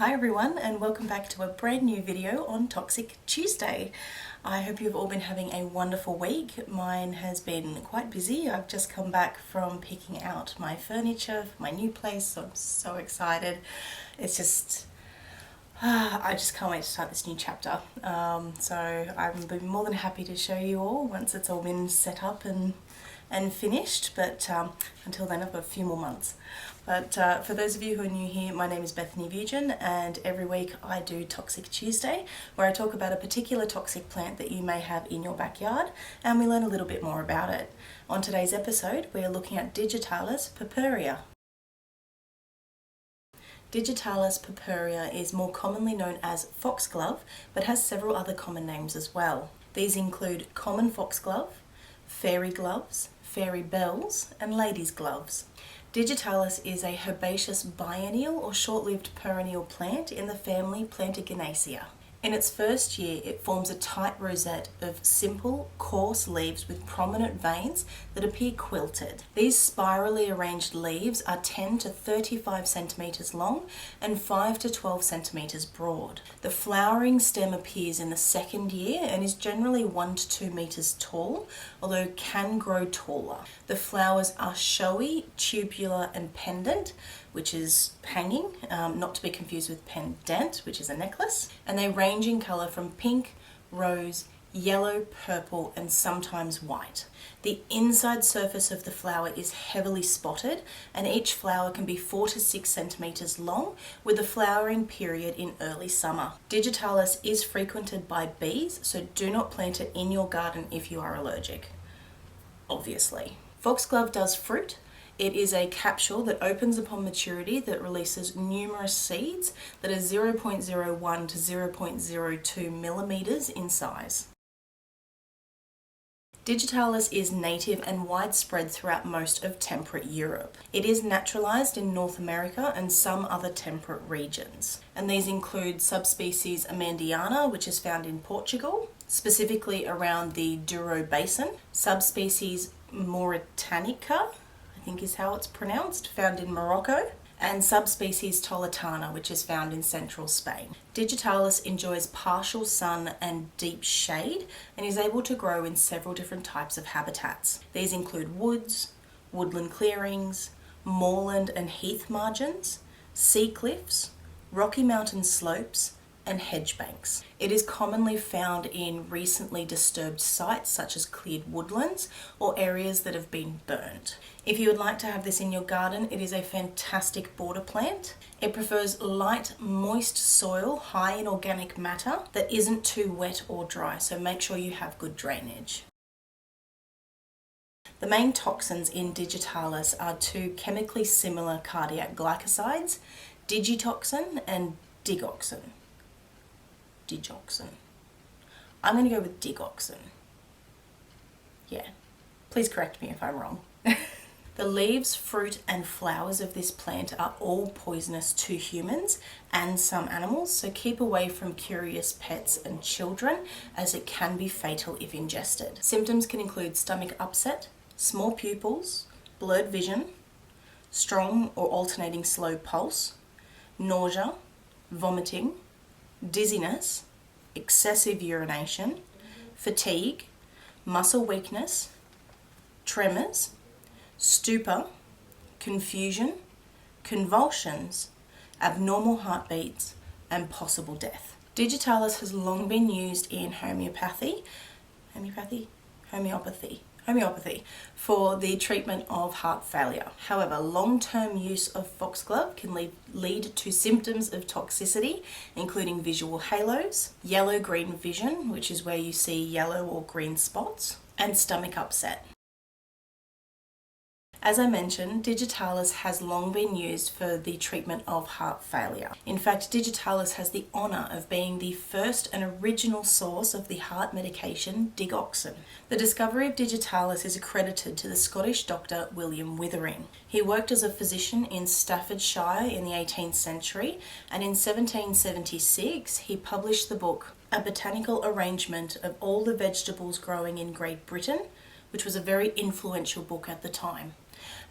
Hi everyone, and welcome back to a brand new video on Toxic Tuesday. I hope you've all been having a wonderful week. Mine has been quite busy. I've just come back from picking out my furniture for my new place, so I'm so excited. It's just, I just can't wait to start this new chapter. So I've been more than happy to show you all once it's all been set up and finished, but until then I've got a few more months. But for those of you who are new here, my name is Bethany Vujan, and every week I do Toxic Tuesday, where I talk about a particular toxic plant that you may have in your backyard, and we learn a little bit more about it. On today's episode, we are looking at Digitalis purpurea. Digitalis purpurea is more commonly known as foxglove, but has several other common names as well. These include common foxglove, fairy gloves, fairy bells, and ladies' gloves. Digitalis is a herbaceous biennial or short-lived perennial plant in the family Plantaginacea. In its first year, it forms a tight rosette of simple, coarse leaves with prominent veins that appear quilted. These spirally arranged leaves are 10 to 35 centimetres long and 5 to 12 centimetres broad. The flowering stem appears in the second year and is generally 1 to 2 metres tall, although can grow taller. The flowers are showy, tubular and pendant, which is hanging, not to be confused with pendant, which is a necklace, and they range in colour from pink, rose, yellow, purple, and sometimes white. The inside surface of the flower is heavily spotted, and each flower can be 4 to 6 centimetres long, with the flowering period in early summer. Digitalis is frequented by bees, so do not plant it in your garden if you are allergic, obviously. Foxglove does fruit. It is a capsule that opens upon maturity that releases numerous seeds that are 0.01 to 0.02 millimeters in size. Digitalis is native and widespread throughout most of temperate Europe. It is naturalized in North America and some other temperate regions. And these include subspecies Amandiana, which is found in Portugal, specifically around the Douro Basin, subspecies Mauritanica, I think is how it's pronounced, found in Morocco, and subspecies Toletana, which is found in central Spain. Digitalis enjoys partial sun and deep shade and is able to grow in several different types of habitats. These include woods, woodland clearings, moorland and heath margins, sea cliffs, rocky mountain slopes, and hedge banks. It is commonly found in recently disturbed sites such as cleared woodlands or areas that have been burned. If you would like to have this in your garden, it is a fantastic border plant. It prefers light, moist soil high in organic matter that isn't too wet or dry, so make sure you have good drainage. The main toxins in Digitalis are two chemically similar cardiac glycosides, digitoxin and digoxin. I'm going to go with digoxin. Yeah, please correct me if I'm wrong. The leaves, fruit and flowers of this plant are all poisonous to humans and some animals, so keep away from curious pets and children as it can be fatal if ingested. Symptoms can include stomach upset, small pupils, blurred vision, strong or alternating slow pulse, nausea, vomiting, dizziness, excessive urination, fatigue, muscle weakness, tremors, stupor, confusion, convulsions, abnormal heartbeats, and possible death. Digitalis has long been used in homeopathy for the treatment of heart failure. However, long-term use of foxglove can lead to symptoms of toxicity, including visual halos, yellow-green vision, which is where you see yellow or green spots, and stomach upset. As I mentioned, Digitalis has long been used for the treatment of heart failure. In fact, Digitalis has the honour of being the first and original source of the heart medication digoxin. The discovery of Digitalis is accredited to the Scottish doctor William Withering. He worked as a physician in Staffordshire in the 18th century, and in 1776 he published the book A Botanical Arrangement of All the Vegetables Growing in Great Britain, which was a very influential book at the time.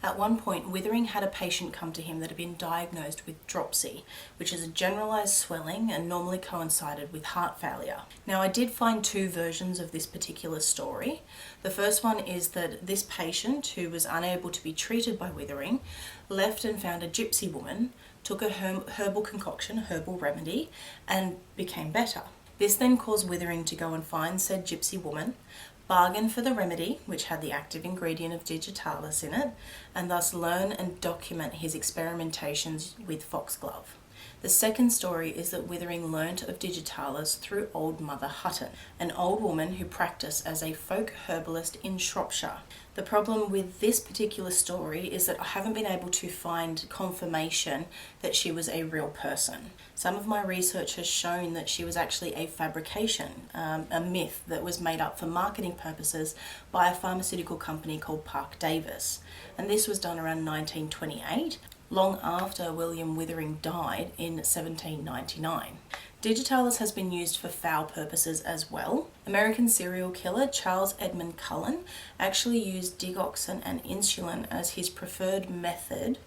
At one point, Withering had a patient come to him that had been diagnosed with dropsy, which is a generalised swelling and normally coincided with heart failure. Now, I did find two versions of this particular story. The first one is that this patient, who was unable to be treated by Withering, left and found a gypsy woman, took a herbal concoction, a herbal remedy, and became better. This then caused Withering to go and find said gypsy woman, bargain for the remedy, which had the active ingredient of Digitalis in it, and thus learn and document his experimentations with Foxglove. The second story is that Withering learnt of Digitalis through Old Mother Hutton, an old woman who practiced as a folk herbalist in Shropshire. The problem with this particular story is that I haven't been able to find confirmation that she was a real person. Some of my research has shown that she was actually a fabrication, a myth that was made up for marketing purposes by a pharmaceutical company called Park Davis. And this was done around 1928. Long after William Withering died in 1799. Digitalis has been used for foul purposes as well. American serial killer Charles Edmund Cullen actually used digoxin and insulin as his preferred method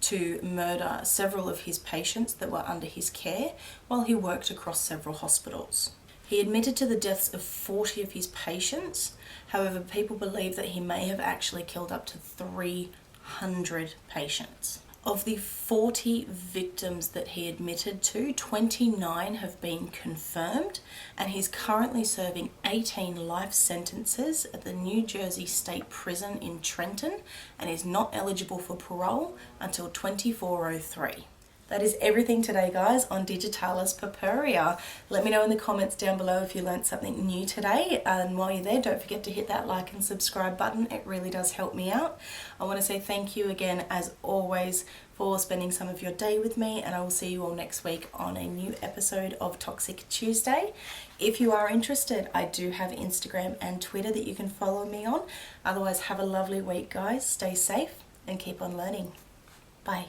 to murder several of his patients that were under his care while he worked across several hospitals. He admitted to the deaths of 40 of his patients. However, people believe that he may have actually killed up to 300 patients. Of the 40 victims that he admitted to, 29 have been confirmed, and he's currently serving 18 life sentences at the New Jersey State Prison in Trenton and is not eligible for parole until 2403. That is everything today, guys, on Digitalis purpurea. Let me know in the comments down below if you learnt something new today. And while you're there, don't forget to hit that like and subscribe button. It really does help me out. I want to say thank you again, as always, for spending some of your day with me. And I will see you all next week on a new episode of Toxic Tuesday. If you are interested, I do have Instagram and Twitter that you can follow me on. Otherwise, have a lovely week, guys. Stay safe and keep on learning. Bye.